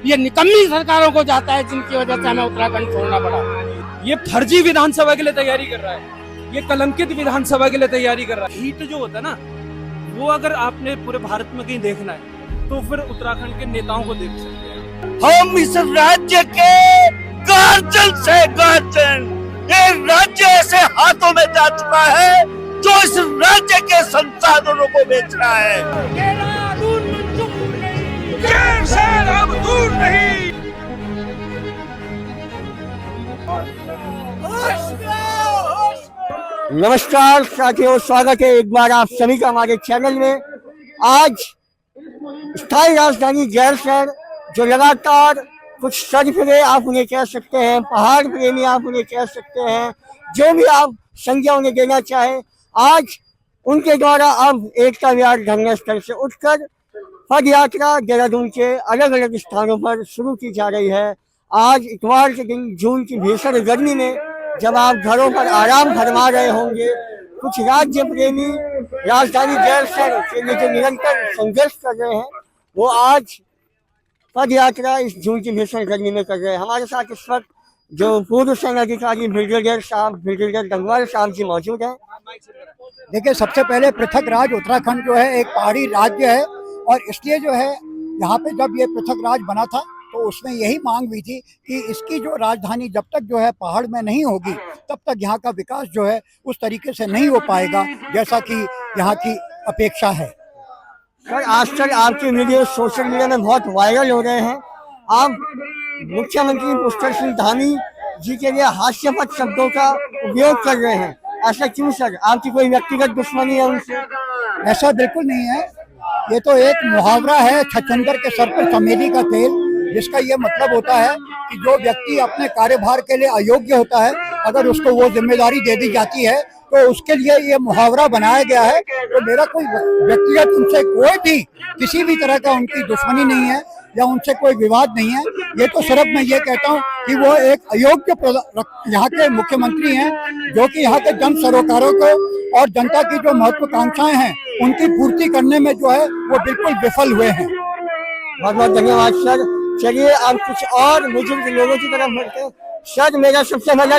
ये निकम्मी सरकारों को जाता है जिनकी वजह से हमें उत्तराखंड छोड़ना पड़ा। ये फर्जी विधानसभा के लिए तैयारी कर रहा है, ये कलंकित विधानसभा के लिए तैयारी कर रहा है। हीट जो होता है ना, वो अगर आपने पूरे भारत में कहीं देखना है तो फिर उत्तराखंड के नेताओं को देख सकते हैं। हम इस राज्य के गार्जियन से गार्जियन, ये राज्य ऐसे हाथों में जा चुका है जो इस राज्य के संसाधनों को बेच रहा है। ये शहर अब दूर नहीं। नमस्कार साथियों, स्वागत है एक बार आप सभी का हमारे चैनल में। आज स्थायी राजधानी गैरसैंण जो लगातार कुछ सरफिरे आप उन्हें कह सकते हैं, पहाड़ प्रेमी आप उन्हें कह सकते हैं, जो भी आप संज्ञा उन्हें देना चाहें, आज उनके द्वारा अब एकता विहार धरना स्थल से उठकर पद यात्रा देहरादून के अलग अलग स्थानों पर शुरू की जा रही है। आज इतवार के दिन जून की भीषण गर्मी में जब आप घरों पर आराम फरमा रहे होंगे, कुछ राज्य प्रेमी राजधानी गैरसैंण के लिए जो निरंतर संघर्ष कर रहे हैं, वो आज पद यात्रा इस जून की भीषण गर्मी में कर रहे हैं। हमारे साथ इस वक्त जो पूर्व सैन्य अधिकारी ब्रिगेडियर डंगवाल साहब जी मौजूद हैं। देखिए, सबसे पहले पृथक राज्य उत्तराखंड जो है एक पहाड़ी राज्य है और इसलिए जो है यहाँ पे जब ये पृथक राज्य बना था तो उसमें यही मांग हुई थी कि इसकी जो राजधानी जब तक जो है पहाड़ में नहीं होगी तब तक यहाँ का विकास जो है उस तरीके से नहीं हो पाएगा जैसा कि यहाँ की अपेक्षा है। सर, आजकल आपके वीडियो सोशल मीडिया में बहुत वायरल हो रहे हैं। आप मुख्यमंत्री पुष्कर सिंह धामी जी के लिए हास्यास्पद शब्दों का उपयोग कर रहे हैं, ऐसा क्यों सर? आपकी कोई व्यक्तिगत दुश्मनी है उनसे? ऐसा बिल्कुल नहीं है। ये तो एक मुहावरा है, छछूंदर के सर पर चमेली का तेल, जिसका ये मतलब होता है कि जो व्यक्ति अपने कार्यभार के लिए अयोग्य होता है, अगर उसको वो जिम्मेदारी दे दी जाती है तो उसके लिए ये मुहावरा बनाया गया है। तो मेरा कोई व्यक्तिगत उनसे कोई भी किसी भी तरह का उनकी दुश्मनी नहीं है या उनसे कोई विवाद नहीं है। ये तो सिर्फ मैं ये कहता हूँ कि वो एक अयोग्य यहाँ के मुख्यमंत्री हैं, जो कि यहाँ के जन सरोकारों को और जनता की जो महत्वाकांक्षाएं हैं उनकी पूर्ति करने में जो है वो बिल्कुल विफल हुए हैं। बहुत बहुत धन्यवाद सर। चलिए अब कुछ और बुजुर्ग लोगों की तरफ बढ़ते हैं। सर, मेरा सबसे पहला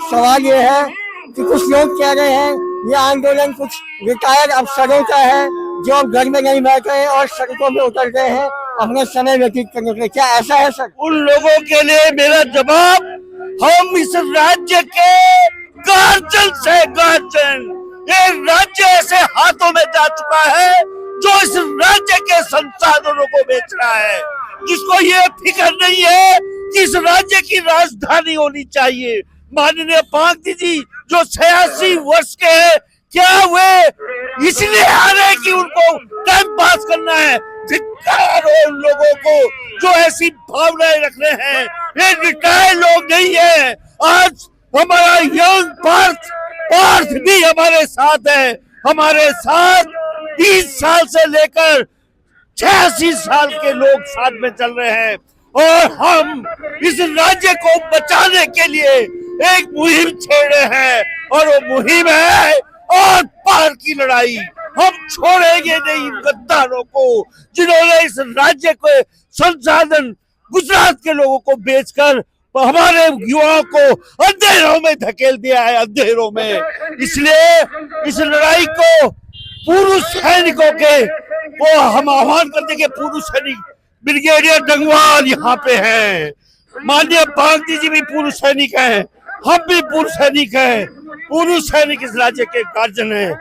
सवाल ये है कि कुछ लोग कह रहे हैं ये आंदोलन कुछ रिटायर्ड अफसरों का है जो अब घर में नहीं बैठे हैं और सड़कों पे उतर गए हैं अपने समय व्यतीत करने के लिए, क्या ऐसा है सर? उन लोगों के लिए मेरा जवाब, हम इस राज्य के गार्जियन से गार्जियन, ये राज्य ऐसे हाथों में जा चुका है जो इस राज्य के संसाधनों को बेच रहा है, जिसको ये फिक्र नहीं है कि इस राज्य की राजधानी होनी चाहिए। माननीय पांगती जी जो 86 वर्ष के हैं, क्या वे इसलिए आ रहे हैं कि उनको टाइम पास करना है? धिक्कार हो उन लोगों को जो ऐसी भावनाएं रख रहे हैं। ये रिटायर्ड लोग नहीं है। आज हमारा यंग पार्थ भी हमारे साथ है, हमारे साथ 30 साल से लेकर 86 साल के लोग साथ में चल रहे हैं और हम इस राज्य को बचाने के लिए एक मुहिम छेड़े हैं और वो मुहिम है और पार की लड़ाई। हम छोड़ेंगे नहीं इन गद्दारों को जिन्होंने इस राज्य के संसाधन गुजरात के लोगों को बेचकर हमारे युवाओं को अंधेरों में धकेल दिया है, अंधेरों में। इसलिए इस लड़ाई को पूर्व सैनिकों के वो हम आह्वान करते कि पूर्व सैनिक ब्रिगेडियर डंगवाल यहाँ पे हैं, माननीय पांगती जी भी पूर्व सैनिक हैं, हम भी पूर्व सैनिक हैं। पूर्व सैनिक इस राज्य के गार्जियन हैं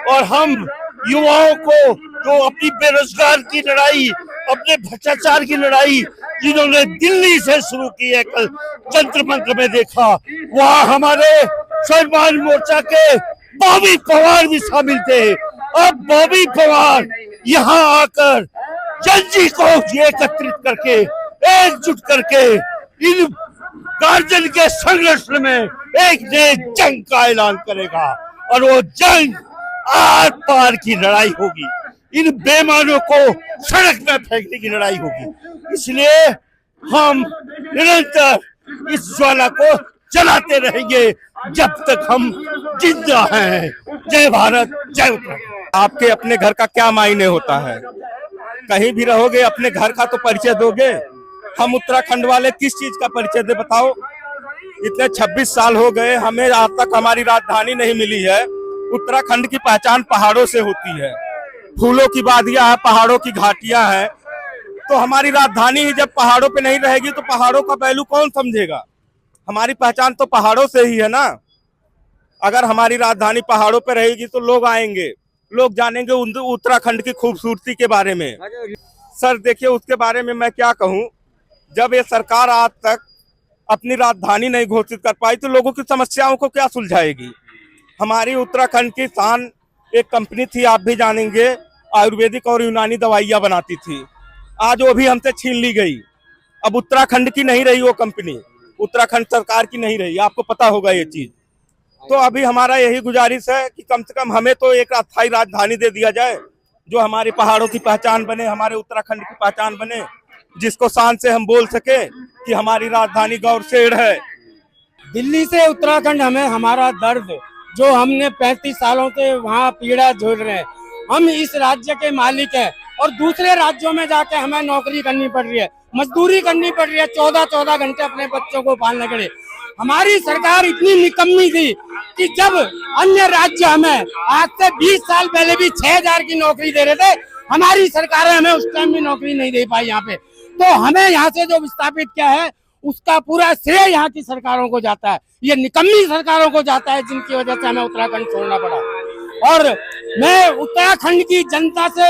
और हम युवाओं को जो अपनी बेरोजगार की लड़ाई, अपने भ्रष्टाचार की लड़ाई जिन्होंने दिल्ली से शुरू की है, कल जंतर मंत्र में देखा, वहाँ हमारे स्वाभिमान मोर्चा के बॉबी पवार भी शामिल थे। अब बॉबी पवार यहाँ आकर जनजी को एकत्रित करके, एकजुट करके इन गार्जियन के संघर्ष में एक नए जंग का ऐलान करेगा और वो जंग आर पार की लड़ाई होगी। इन बेईमानों को सड़क में फेंकने की लड़ाई होगी। इसलिए हम निरंतर इस ज्वाला को चलाते रहेंगे जब तक हम जिंदा हैं। जय भारत, जय उत्तराखंड। आपके अपने घर का क्या मायने होता है? कहीं भी रहोगे अपने घर का तो परिचय दोगे। हम उत्तराखंड वाले किस चीज का परिचय दे बताओ। इतने 26 साल हो गए, हमें आज तक हमारी राजधानी नहीं मिली है। उत्तराखंड की पहचान पहाड़ों से होती है, फूलों की वादियां हैं, पहाड़ों की घाटियां हैं। तो हमारी राजधानी ही जब पहाड़ों पे नहीं रहेगी तो पहाड़ों का वैल्यू कौन समझेगा। हमारी पहचान तो पहाड़ों से ही है ना। अगर हमारी राजधानी पहाड़ों पे रहेगी तो लोग आएंगे, लोग जानेंगे उत्तराखंड की खूबसूरती के बारे में। सर देखिए, उसके बारे में मैं क्या कहूँ, जब ये सरकार आज तक अपनी राजधानी नहीं घोषित कर पाई तो लोगों की समस्याओं को क्या सुलझाएगी। हमारी उत्तराखंड की शान एक कंपनी थी, आप भी जानेंगे, आयुर्वेदिक और यूनानी दवाइयाँ बनाती थी। आज वो भी हमसे छीन ली गई। अब उत्तराखंड की नहीं रही वो कंपनी, उत्तराखंड सरकार की नहीं रही, आपको पता होगा ये चीज। तो अभी हमारा यही गुजारिश है कि कम से कम हमें तो एक अस्थायी राजधानी दे दिया जाए, जो हमारे पहाड़ों की पहचान बने, हमारे उत्तराखंड की पहचान बने, जिसको शान से हम बोल सके कि हमारी राजधानी गौरसेड़ है। दिल्ली से उत्तराखंड हमें हमारा दर्द जो हमने 35 सालों से वहाँ पीड़ा झेल रहे हैं, हम इस राज्य के मालिक हैं और दूसरे राज्यों में जाके हमें नौकरी करनी पड़ रही है, मजदूरी करनी पड़ रही है 14-14 घंटे अपने बच्चों को पालने के लिए। हमारी सरकार इतनी निकम्मी थी कि जब अन्य राज्य हमें आज से 20 साल पहले भी 6000 की नौकरी दे रहे थे, हमारी सरकारें हमें उस टाइम भी नौकरी नहीं दे पाई यहाँ पे। तो हमें यहाँ से जो विस्थापित किया है उसका पूरा श्रेय यहाँ की सरकारों को जाता है, ये निकम्मी सरकारों को जाता है जिनकी वजह से हमें उत्तराखंड छोड़ना पड़ा। और मैं उत्तराखंड की जनता से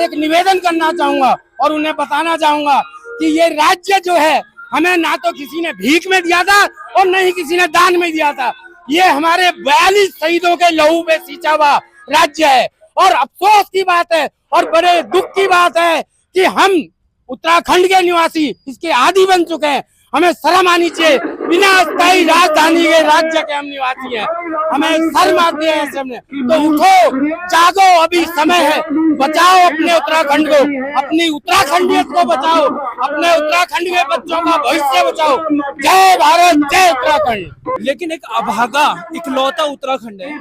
एक निवेदन करना चाहूंगा और उन्हें बताना चाहूंगा कि ये राज्य जो है हमें ना तो किसी ने भीख में दिया था और न ही किसी ने दान में दिया था। ये हमारे 42 शहीदों के लहू पे सींचा हुआ राज्य है और अफसोस की बात है और बड़े दुख की बात है कि हम उत्तराखंड के निवासी इसके आदी बन चुके हैं। हमें शर्म आनी चाहिए, बिना अस्थायी राजधानी के राज्य के हम निवासी हैं, हमें शर्म आती है ऐसे में। तो उठो, जागो, अभी समय है, बचाओ अपने उत्तराखंड को, अपनी उत्तराखंडियत को बचाओ, अपने उत्तराखंड के बच्चों का भविष्य बचाओ। जय भारत, जय उत्तराखंड। लेकिन एक अभागा इकलौता उत्तराखंड है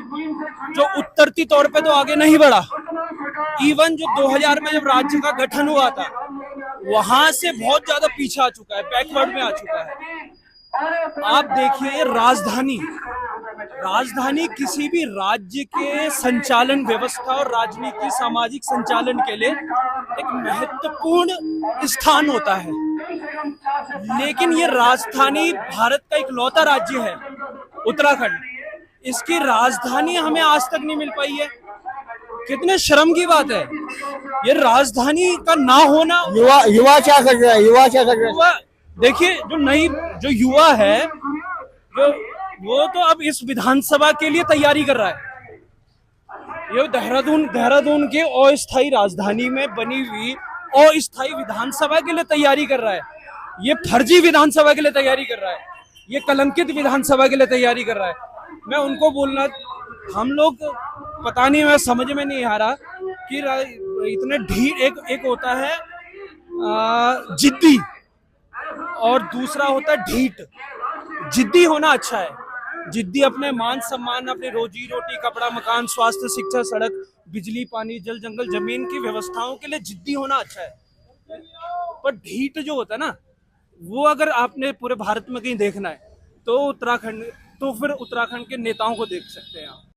जो उत्तरती तौर पे तो आगे नहीं बढ़ा। इवन जो 2000 में जब राज्य का गठन हुआ था वहां से बहुत ज्यादा पीछे आ चुका है, बैकवर्ड में आ चुका है। आप देखिए, राजधानी किसी भी राज्य के संचालन व्यवस्था और राजनीति सामाजिक संचालन के लिए एक महत्वपूर्ण स्थान होता है। लेकिन ये राजधानी भारत का इकलौता राज्य है उत्तराखंड, इसकी राजधानी हमें आज तक नहीं मिल पाई है। कितने शर्म की बात है, ये राजधानी का ना होना। युवा क्या कर रहा है, युवा क्या कर रहा है? देखिए, जो युवा है वो तो अब इस विधानसभा के लिए तैयारी कर रहा है। ये देहरादून के अस्थायी राजधानी में बनी हुई अस्थायी विधानसभा के लिए तैयारी कर रहा है। ये फर्जी विधानसभा के लिए तैयारी कर रहा है, ये कलंकित विधानसभा के लिए तैयारी कर रहा है। मैं उनको बोलना, हम लोग पता नहीं, मैं समझ में नहीं आ रहा कि इतने एक होता है जिद्दी और दूसरा होता है ढीठ। जिद्दी होना अच्छा है, जिद्दी अपने मान सम्मान, अपने रोजी रोटी, कपड़ा, मकान, स्वास्थ्य, शिक्षा, सड़क, बिजली, पानी, जल, जंगल, जमीन की व्यवस्थाओं के लिए जिद्दी होना अच्छा है। पर ढीठ जो होता है ना, वो अगर आपने पूरे भारत में कहीं देखना है तो फिर उत्तराखंड के नेताओं को देख सकते हैं आप।